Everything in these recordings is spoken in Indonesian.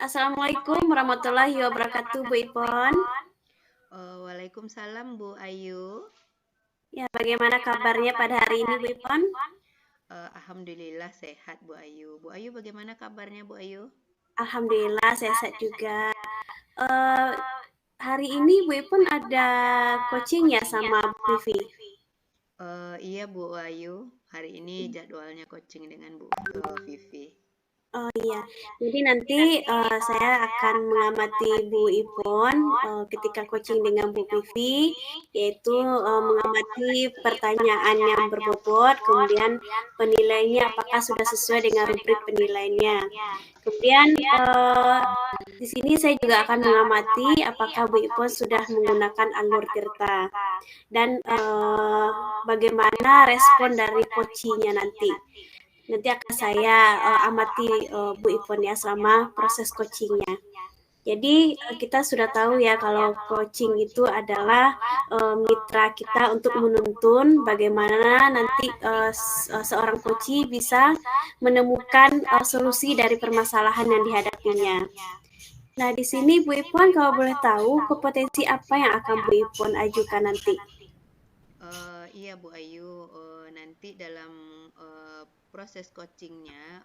Assalamualaikum warahmatullahi wabarakatuh, Bu Ipon. Waalaikumsalam Bu Ayu. Ya, bagaimana kabarnya pada hari ini, Bu Ipon? Alhamdulillah sehat Bu Ayu. Bu Ayu bagaimana kabarnya Bu Ayu? Alhamdulillah sehat juga. Eh, Hari ini Bu Ipon ada coaching ya sama Bu Vivi? Iya Bu Ayu, hari ini jadwalnya coaching dengan Bu Vivi. Oh iya, jadi nanti saya akan mengamati Bu Ipon ketika coaching dengan Bu Vivi, yaitu mengamati pertanyaan yang berbobot, kemudian penilaiannya apakah sudah sesuai dengan rubrik penilaiannya. Kemudian di sini saya juga akan mengamati apakah Bu Ipon sudah menggunakan alur Tirta dan bagaimana respon dari coachingnya nanti. Nanti akan saya amati Bu Ipon ya selama proses coachingnya. Jadi kita sudah tahu ya kalau coaching itu adalah mitra kita untuk menuntun bagaimana nanti seorang coach bisa menemukan solusi dari permasalahan yang dihadapinya. Nah, di sini Bu Ipon kalau boleh tahu kompetensi apa yang akan Bu Ipon ajukan nanti? Iya Bu Ayu, nanti dalam proses coachingnya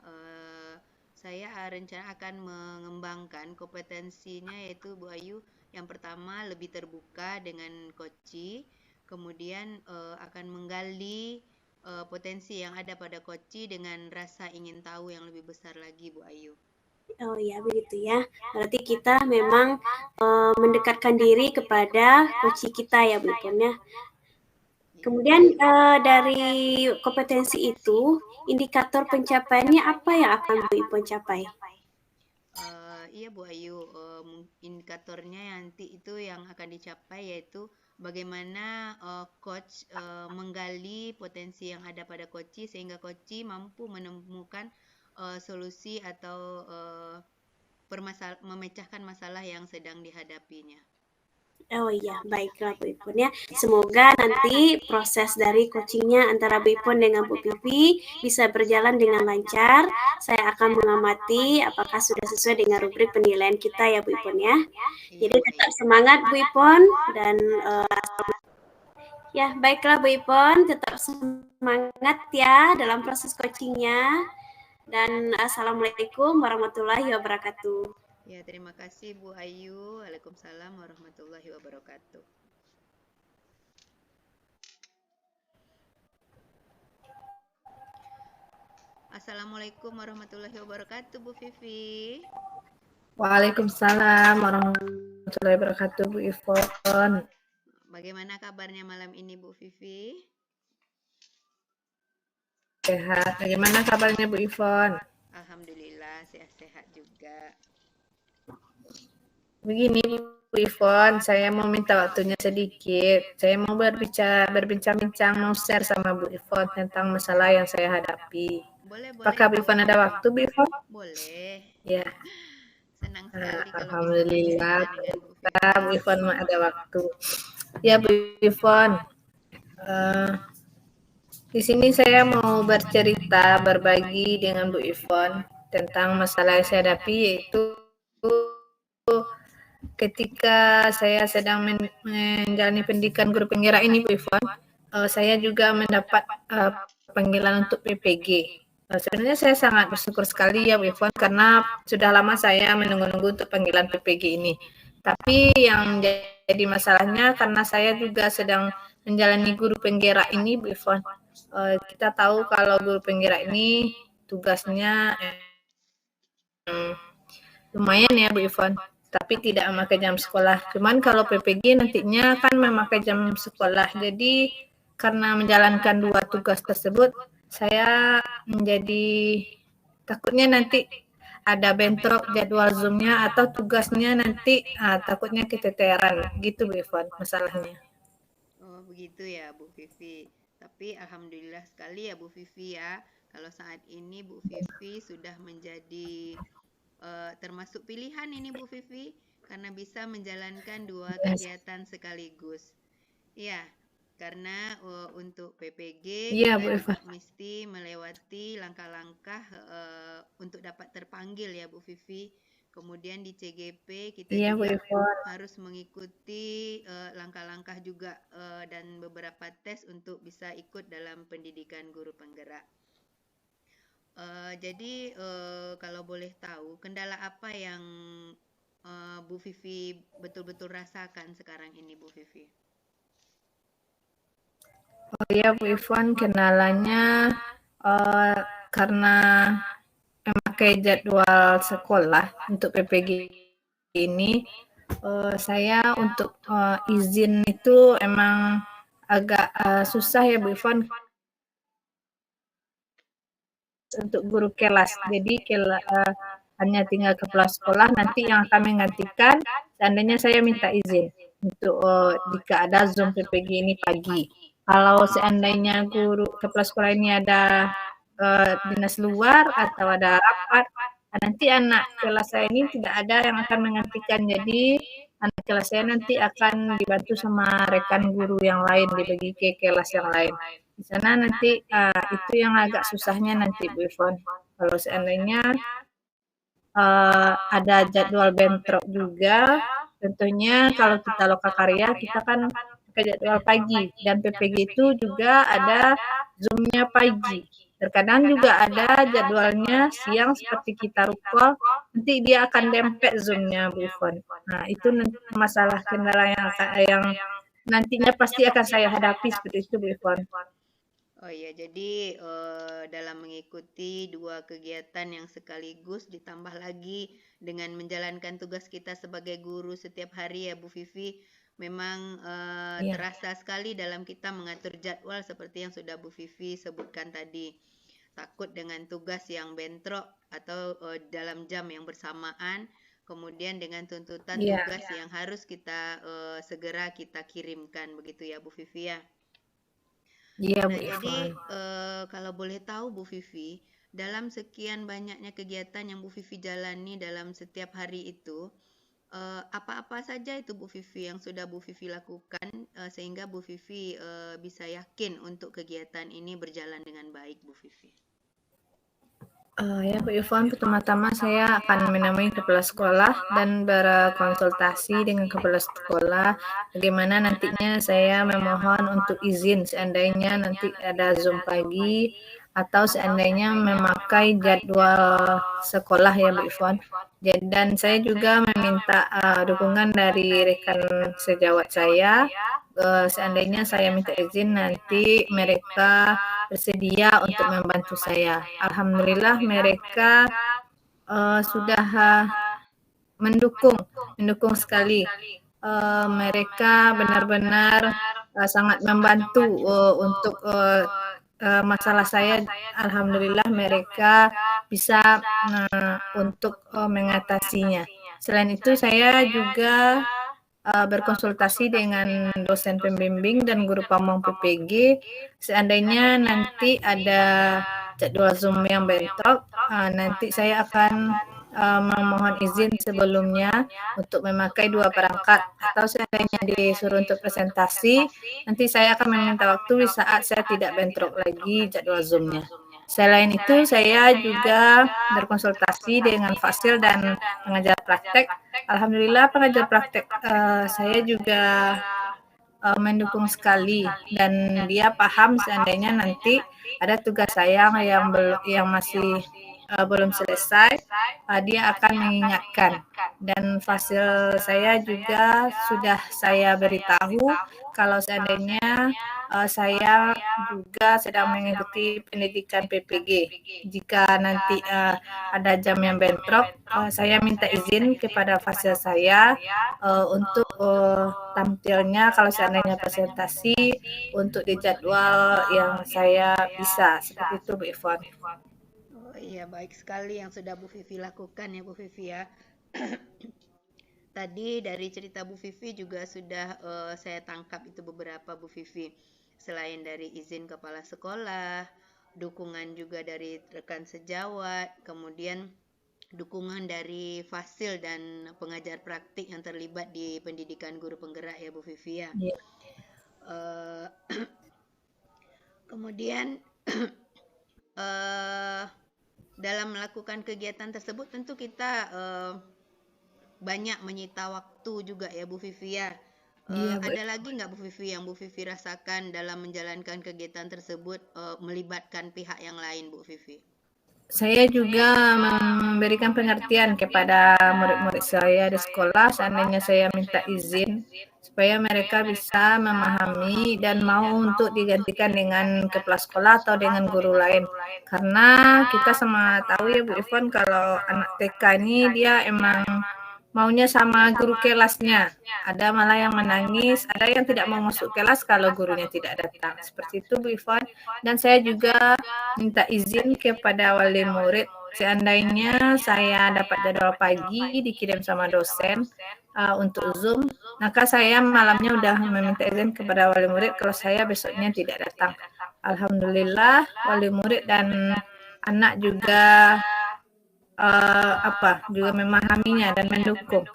saya rencana akan mengembangkan kompetensinya yaitu Bu Ayu yang pertama lebih terbuka dengan coach, kemudian akan menggali potensi yang ada pada coach dengan rasa ingin tahu yang lebih besar lagi Bu Ayu. Oh ya, begitu ya. Berarti kita memang mendekatkan diri kepada coach kita ya, Bu Ipon ya. Kemudian dari kompetensi itu, indikator pencapaiannya apa yang akan Bu Ipon capai? Iya Bu Ayu, indikatornya nanti itu yang akan dicapai yaitu bagaimana coach menggali potensi yang ada pada coach sehingga coach mampu menemukan solusi atau memecahkan masalah yang sedang dihadapinya. Oh iya, baiklah Bu Ipon ya. Semoga nanti proses dari coachingnya antara Bu Ipon dengan Bu Vivi bisa berjalan dengan lancar. Saya akan mengamati apakah sudah sesuai dengan rubrik penilaian kita ya Bu Ipon ya. Iya Jadi Bu tetap Ayu. semangat Bu Ipon dan ya baiklah Bu Ipon, tetap semangat ya dalam proses coachingnya. Dan Assalamualaikum warahmatullahi wabarakatuh. Ya, terima kasih Bu Ayu. Waalaikumsalam warahmatullahi wabarakatuh. Assalamualaikum warahmatullahi wabarakatuh Bu Vivi. Waalaikumsalam warahmatullahi wabarakatuh Bu Ivon. Bagaimana kabarnya malam ini Bu Vivi? Sehat. Bagaimana kabarnya Bu Ivon? Alhamdulillah sehat-sehat juga. Begini Bu Ivon, saya mau minta waktunya sedikit. Saya mau berbincang-bincang, mau share sama Bu Ivon tentang masalah yang saya hadapi. Boleh Apakah Bu Ivon ada waktu Bu Ivon? Boleh. Ya. Senang sekali kalau bisa Alhamdulillah berbincang dengan Bu Bu Vivi. Ivon ada waktu. Ya Bu Ivon, di sini saya mau bercerita, berbagi dengan Bu Ivon tentang masalah yang saya hadapi, yaitu ketika saya sedang menjalani pendidikan guru penggerak ini Bu Ivon, saya juga mendapat panggilan untuk PPG. Sebenarnya saya sangat bersyukur sekali ya Bu Ivon, karena sudah lama saya menunggu-nunggu untuk panggilan PPG ini. Tapi yang jadi masalahnya karena saya juga sedang menjalani guru penggerak ini Bu Ivon. Kita tahu kalau guru penggerak ini tugasnya lumayan ya Bu Ivon, tapi tidak memakai jam sekolah. Cuman kalau PPG nantinya kan memakai jam sekolah. Jadi karena menjalankan dua tugas tersebut, saya menjadi takutnya nanti ada bentrok jadwal Zoom-nya atau tugasnya nanti takutnya keteteran gitu Bu Ivon masalahnya. Oh, begitu ya Bu Vivi. Tapi alhamdulillah sekali ya Bu Vivi ya. Kalau saat ini Bu Vivi sudah menjadi termasuk pilihan ini Bu Vivi karena bisa menjalankan dua kegiatan sekaligus. Ya, karena untuk PPG Iya, kita Bu juga Eva. mesti melewati langkah-langkah untuk dapat terpanggil ya Bu Vivi. Kemudian di CGP kita Iya Bu juga Ivon. harus mengikuti langkah-langkah juga dan beberapa tes untuk bisa ikut dalam pendidikan guru penggerak. Jadi kalau boleh tahu, kendala apa yang Bu Vivi betul-betul rasakan sekarang ini, Bu Vivi? Oh iya Bu Ivon, kendalanya karena memakai jadwal sekolah untuk PPG ini, saya untuk izin itu emang agak susah ya Bu Ivon untuk guru kelas. Jadi hanya tinggal kepala sekolah nanti yang akan menggantikan seandainya saya minta izin untuk jika ada Zoom PPG ini pagi. Kalau seandainya guru kepala sekolah ini ada dinas luar atau ada rapat, nanti anak kelas saya ini tidak ada yang akan menggantikan. Jadi anak kelas saya nanti akan dibantu sama rekan guru yang lain, dibagi ke kelas yang lain. Di sana nanti itu yang agak susahnya nanti Bu Ivon. Kalau seandainya ada jadwal bentrok juga, tentunya kalau kita loka karya kita kan pakai jadwal pagi dan PPG itu juga ada Zoom-nya pagi. Terkadang juga ada jadwalnya siang seperti kita rukol, nanti dia akan dempet Zoom-nya Bu Ivon. Nah itu masalah kendala yang nantinya pasti akan saya hadapi seperti itu Bu Ivon. Oh iya, jadi dalam mengikuti dua kegiatan yang sekaligus ditambah lagi dengan menjalankan tugas kita sebagai guru setiap hari ya Bu Vivi, memang Iya. terasa sekali dalam kita mengatur jadwal seperti yang sudah Bu Vivi sebutkan tadi. Takut dengan tugas yang bentrok atau dalam jam yang bersamaan, kemudian dengan tuntutan Iya. tugas yang harus kita segera kita kirimkan, begitu ya Bu Vivi ya. Iya Nah, Bu jadi Ivon. kalau boleh tahu Bu Vivi, dalam sekian banyaknya kegiatan yang Bu Vivi jalani dalam setiap hari itu, apa-apa saja itu Bu Vivi yang sudah Bu Vivi lakukan sehingga Bu Vivi bisa yakin untuk kegiatan ini berjalan dengan baik, Bu Vivi? Ya Bu Ivon, pertama-tama saya akan menemui kepala sekolah dan berkonsultasi dengan kepala sekolah bagaimana nantinya saya memohon untuk izin seandainya nanti ada Zoom pagi atau seandainya memakai jadwal sekolah ya Bu Ivon. Dan saya juga meminta dukungan dari rekan sejawat saya. Seandainya saya minta izin nanti mereka bersedia untuk membantu saya. Alhamdulillah mereka sudah mendukung sekali. Mereka benar-benar sangat membantu untuk masalah saya. Alhamdulillah mereka bisa untuk mengatasinya. Selain itu saya juga berkonsultasi dengan dosen pembimbing dan guru pamong PPG. Seandainya nanti ada jadwal Zoom yang bentrok, nanti saya akan memohon izin sebelumnya untuk memakai dua perangkat atau seandainya disuruh untuk presentasi, nanti saya akan meminta waktu di saat saya tidak bentrok lagi jadwal Zoom-nya. Selain itu, saya juga berkonsultasi dengan fasil dan pengajar praktek. Alhamdulillah pengajar praktek saya juga mendukung sekali dan dia paham seandainya nanti ada tugas saya yang masih belum selesai, dia akan mengingatkan. Dan fasil saya juga sudah saya beritahu kalau seandainya saya juga sedang mengikuti pendidikan PPG. Jika nanti ada jam yang bentrok, saya minta izin kepada fasil saya untuk tampilnya kalau seandainya presentasi untuk dijadwal yang saya bisa. Seperti itu Bu Ivon. Oh iya, baik sekali yang sudah Bu Vivi lakukan ya Bu Vivi ya. Tadi dari cerita Bu Vivi juga sudah saya tangkap itu beberapa Bu Vivi. Selain dari izin kepala sekolah, dukungan juga dari rekan sejawat, kemudian dukungan dari fasil dan pengajar praktik yang terlibat di pendidikan guru penggerak ya Bu Vivi ya. Iya. Kemudian dalam melakukan kegiatan tersebut tentu kita banyak menyita waktu juga ya Bu Vivi ya. Iya, Bu. Ada lagi nggak Bu Vivi yang Bu Vivi rasakan dalam menjalankan kegiatan tersebut melibatkan pihak yang lain Bu Vivi? Saya juga memberikan pengertian kepada murid-murid saya di sekolah seandainya saya minta izin supaya mereka bisa memahami dan mau untuk digantikan dengan kepala sekolah atau dengan guru lain. Karena kita sama tahu ya Bu Ivon kalau anak TK ini dia emang maunya sama guru kelasnya. Ada malah yang menangis, ada yang tidak mau masuk kelas kalau gurunya tidak datang. Seperti itu Bu Ivon. Dan saya juga minta izin kepada wali murid seandainya saya dapat jadwal pagi dikirim sama dosen untuk Zoom, maka saya malamnya udah meminta izin kepada wali murid kalau saya besoknya tidak datang. Alhamdulillah wali murid dan anak juga juga memahaminya dan mendukung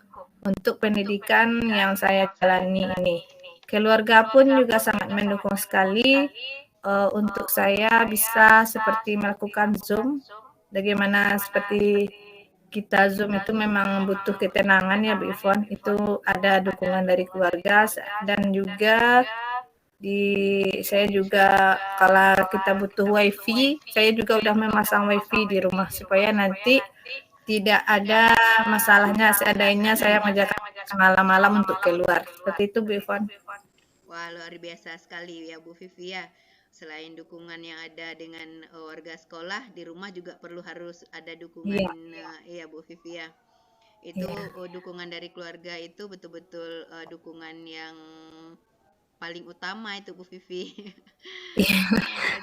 untuk pendidikan yang saya jalani ini. Keluarga pun juga sangat mendukung sekali untuk saya bisa seperti melakukan Zoom. Bagaimana seperti kita Zoom itu memang butuh ketenangan ya Bu Ivon. Itu ada dukungan dari keluarga dan juga saya juga kalau kita butuh wifi, saya juga udah memasang wifi di rumah supaya nanti tidak ada masalahnya seandainya saya mengerjakan malam-malam untuk keluar. Seperti itu Bu Ivon. Wah, luar biasa sekali ya Bu Vivi ya. Selain dukungan yang ada dengan warga sekolah, di rumah juga harus ada dukungan ya Bu Vivi ya. Itu dukungan dari keluarga itu betul-betul dukungan yang paling utama itu Bu Vivi.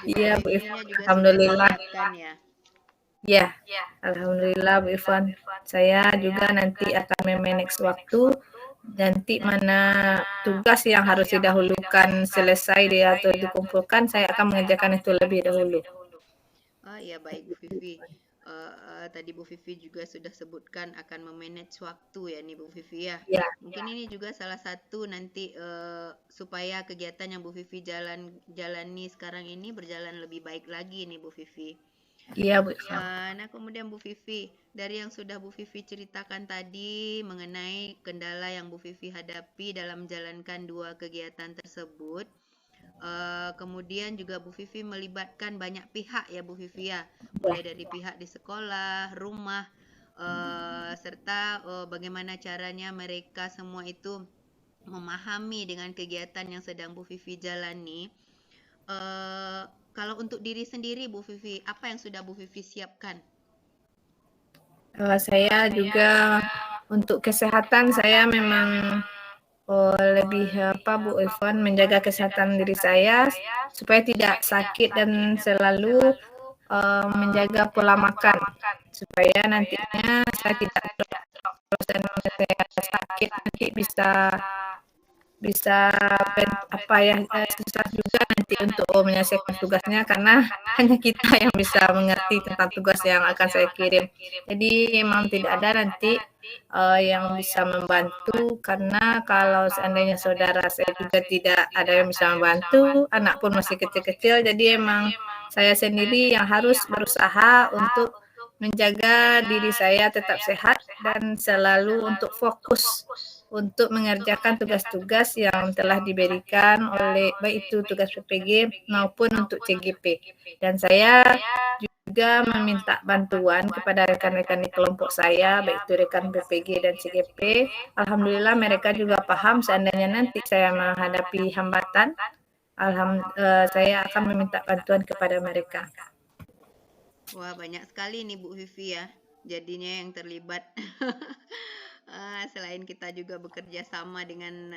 Iya Bu Ivon. Juga Alhamdulillah. Ya. Ya, alhamdulillah Bu Ivon. Saya juga nanti akan memanage waktu. Nanti mana tugas yang harus didahulukan selesai dia atau dikumpulkan, saya akan mengerjakan itu lebih dahulu. Oh iya baik Bu Vivi. Tadi Bu Vivi juga sudah sebutkan akan memanage waktu ya nih Bu Vivi ya. Mungkin ini juga salah satu nanti supaya kegiatan yang Bu Vivi jalani sekarang ini berjalan lebih baik lagi nih Bu Vivi. Iya Bu. Nah kemudian Bu Vivi, dari yang sudah Bu Vivi ceritakan tadi mengenai kendala yang Bu Vivi hadapi dalam menjalankan dua kegiatan tersebut, kemudian juga Bu Vivi melibatkan banyak pihak ya Bu Vivi ya, mulai dari pihak di sekolah, rumah, serta bagaimana caranya mereka semua itu memahami dengan kegiatan yang sedang Bu Vivi jalani. Kalau untuk diri sendiri Bu Vivi, apa yang sudah Bu Vivi siapkan? Saya juga untuk kesehatan saya memang lebih Bu Ivon menjaga kesehatan diri saya supaya tidak sakit dan selalu menjaga pola makan supaya nantinya saya tidak kalau saya sakit nanti bisa susah juga nanti untuk menyelesaikan tugasnya karena hanya kita yang bisa mengerti tentang tugas yang akan saya kirim. Jadi memang tidak ada nanti yang bisa membantu karena kalau seandainya saudara saya juga tidak ada yang bisa membantu, anak pun masih kecil-kecil, jadi emang saya sendiri yang harus berusaha untuk menjaga diri saya tetap sehat dan selalu untuk fokus untuk mengerjakan tugas-tugas yang telah diberikan oleh baik itu tugas PPG maupun untuk CGP. Dan saya juga meminta bantuan kepada rekan-rekan di kelompok saya, baik itu rekan PPG dan CGP. Alhamdulillah mereka juga paham seandainya nanti saya menghadapi hambatan, saya akan meminta bantuan kepada mereka. Wah, banyak sekali nih Bu Vivi ya, jadinya yang terlibat. Selain kita juga bekerja sama dengan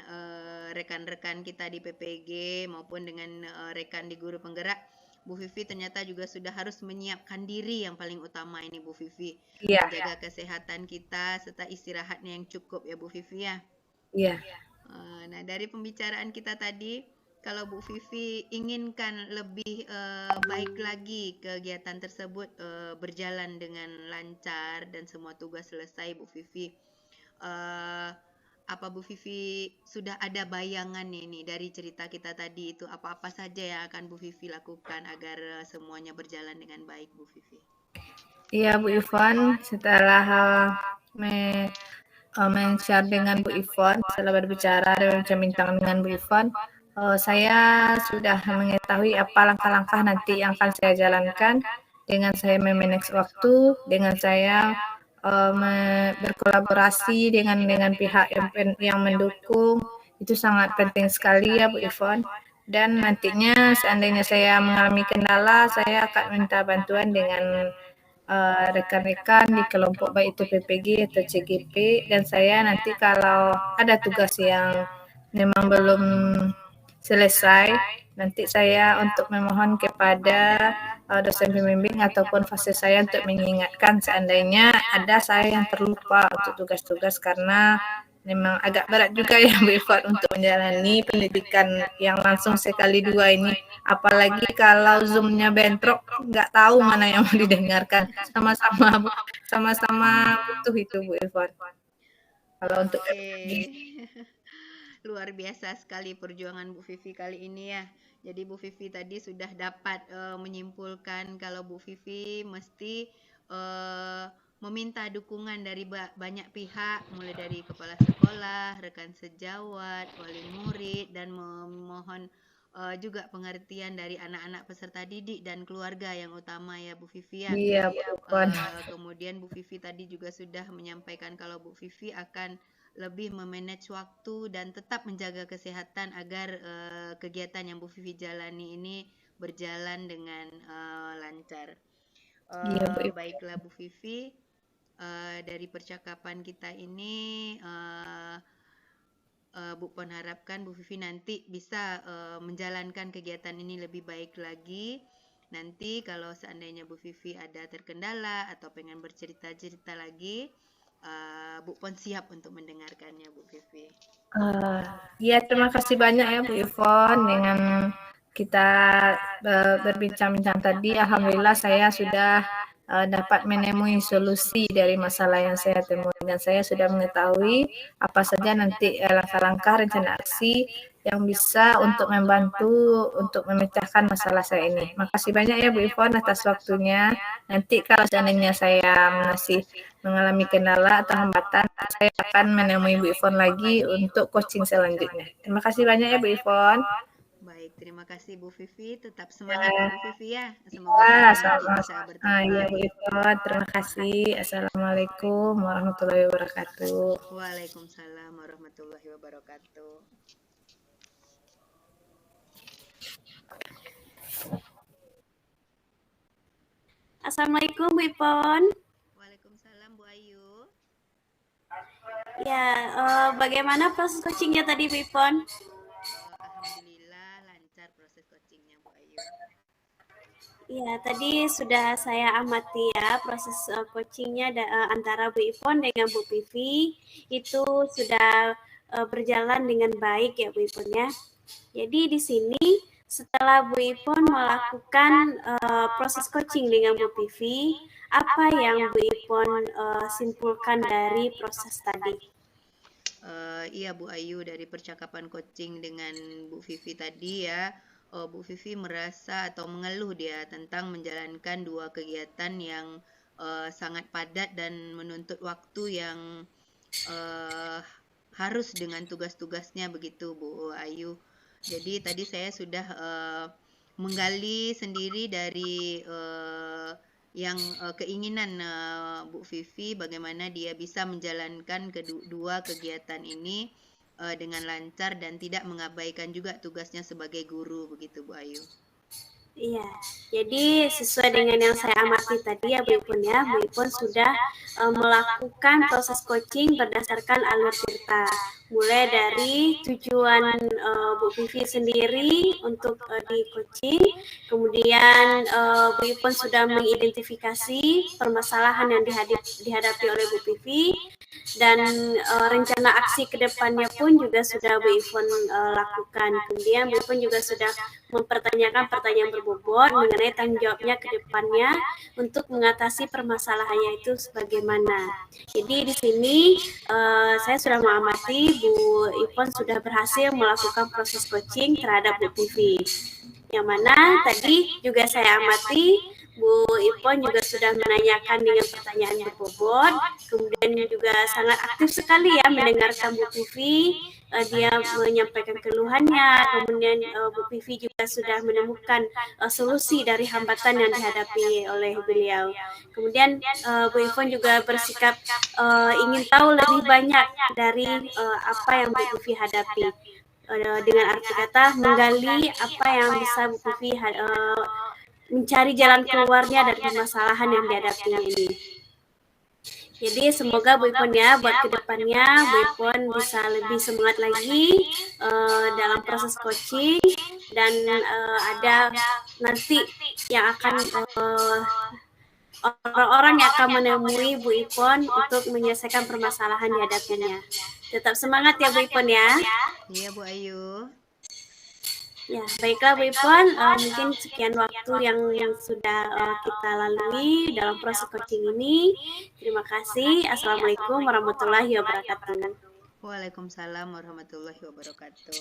rekan-rekan kita di PPG maupun dengan rekan di guru penggerak, Bu Vivi ternyata juga sudah harus menyiapkan diri yang paling utama ini Bu Vivi. Menjaga kesehatan kita serta istirahatnya yang cukup ya Bu Vivi ya. Iya. Nah dari pembicaraan kita tadi, kalau Bu Vivi inginkan lebih baik lagi kegiatan tersebut berjalan dengan lancar dan semua tugas selesai Bu Vivi, apa Bu Vivi sudah ada bayangan nih dari cerita kita tadi itu apa-apa saja yang akan Bu Vivi lakukan agar semuanya berjalan dengan baik Bu Vivi? Iya Bu Ivon, setelah men-share dengan Bu Ivon, setelah berbicara dan berbincang dengan Bu Ivon, saya sudah mengetahui apa langkah-langkah nanti yang akan saya jalankan dengan saya memanage waktu, dengan saya berkolaborasi dengan pihak yang mendukung. Itu sangat penting sekali ya Bu Ivon. Dan nantinya seandainya saya mengalami kendala, saya akan minta bantuan dengan rekan-rekan di kelompok baik itu PPG atau CGP, dan saya nanti kalau ada tugas yang memang belum selesai, nanti saya untuk memohon kepada dosen pembimbing ataupun fase saya untuk mengingatkan seandainya ada saya yang terlupa untuk tugas-tugas, karena memang agak berat juga ya Bu Ivon untuk menjalani pendidikan yang langsung sekali dua ini. Apalagi kalau Zoom-nya bentrok, nggak tahu mana yang mau didengarkan. Sama-sama butuh itu Bu Ivon. Kalau untuk luar biasa sekali perjuangan Bu Vivi kali ini ya. Jadi Bu Vivi tadi sudah dapat menyimpulkan kalau Bu Vivi mesti meminta dukungan dari banyak pihak, mulai dari kepala sekolah, rekan sejawat, wali murid, dan memohon juga pengertian dari anak-anak peserta didik dan keluarga yang utama ya Bu Vivi ya. Iya Bu Ivon. Kemudian Bu Vivi tadi juga sudah menyampaikan kalau Bu Vivi akan lebih memanage waktu dan tetap menjaga kesehatan agar kegiatan yang Bu Vivi jalani ini berjalan dengan lancar. Iya, Bu Ivon. Baiklah Bu Vivi, dari percakapan kita ini Bu Pon harapkan Bu Vivi nanti bisa menjalankan kegiatan ini lebih baik lagi. Nanti kalau seandainya Bu Vivi ada terkendala atau pengen bercerita-cerita lagi, Bu Pon siap untuk mendengarkannya Bu Vivi. Ya, terima kasih banyak ya Bu Ivon. Dengan kita berbincang-bincang tadi, alhamdulillah saya sudah dapat menemui solusi dari masalah yang saya temui, dan saya sudah mengetahui apa saja nanti langkah-langkah rencana aksi yang bisa untuk membantu untuk memecahkan masalah saya ini. Makasih banyak ya Bu Ivon atas waktunya. Nanti kalau seandainya saya masih mengalami kendala atau hambatan, saya akan menemui Bu Ivon lagi untuk coaching selanjutnya. Terima kasih banyak ya Bu Ivon. Baik, terima kasih Bu Vivi. Tetap semangat ya, Bu Vivi ya. Semoga bisa bertemu. Iya Bu Ivon, terima kasih. Assalamualaikum warahmatullahi wabarakatuh. Waalaikumsalam warahmatullahi wabarakatuh. Assalamualaikum Bu Ipon. Waalaikumsalam Bu Ayu. Ya, bagaimana proses coachingnya tadi Bu Ipon? Alhamdulillah lancar proses coachingnya Bu Ayu. Ya, tadi sudah saya amati ya proses coachingnya antara Bu Ipon dengan Bu Vivi itu sudah berjalan dengan baik ya Bu Ipon ya. Jadi di sini setelah Bu Ipon melakukan proses coaching dengan Bu Vivi, apa yang Bu Ipon simpulkan dari proses tadi? Iya Bu Ayu, dari percakapan coaching dengan Bu Vivi tadi ya, Bu Vivi merasa atau mengeluh dia tentang menjalankan dua kegiatan yang sangat padat dan menuntut waktu yang harus dengan tugas-tugasnya begitu Bu Ayu. Jadi tadi saya sudah menggali sendiri dari yang keinginan Bu Vivi, bagaimana dia bisa menjalankan kedua kegiatan ini dengan lancar dan tidak mengabaikan juga tugasnya sebagai guru begitu Bu Ayu. Iya, jadi sesuai dengan yang saya amati tadi ya Bu Ipon ya, Bu Ipon sudah melakukan proses coaching berdasarkan alur cerita. Mulai dari tujuan Bu Vivi sendiri untuk di coaching, kemudian Bu Ipon sudah mengidentifikasi permasalahan yang dihadapi oleh Bu Vivi, dan rencana aksi ke depannya pun juga sudah Bu Ipon lakukan. Kemudian Bu Ipon juga sudah mempertanyakan pertanyaan berbobot mengenai tanggung jawabnya ke depannya untuk mengatasi permasalahannya itu sebagaimana. Jadi di sini saya sudah mengamati Bu Ipon sudah berhasil melakukan proses coaching terhadap Bu Vivi. Yang mana tadi juga saya amati Bu Ipon juga sudah menanyakan dengan pertanyaan berbobot, kemudian juga sangat aktif sekali ya mendengarkan Bu Vivi. Dia menyampaikan keluhannya, kemudian Bu Vivi juga sudah menemukan solusi dari hambatan yang dihadapi oleh beliau. Kemudian Bu Ivon juga bersikap ingin tahu lebih banyak dari apa yang Bu Vivi hadapi. Dengan arti kata menggali apa yang bisa Bu Vivi mencari jalan keluarnya dari permasalahan yang dihadapinya ini. Jadi semoga Bu Ipon ya buat kedepannya Bu Ipon bisa lebih semangat lagi dalam proses coaching dan ada nanti yang akan orang-orang yang akan menemui Bu Ipon untuk menyelesaikan permasalahan dihadapinya. Tetap semangat ya Bu Ipon ya. Iya Bu Ayu. Ya, baiklah Bu Ipon, mungkin sekian waktu yang sudah kita lalui dalam proses coaching ini. Terima kasih. Assalamualaikum warahmatullahi wabarakatuh. Waalaikumsalam warahmatullahi wabarakatuh.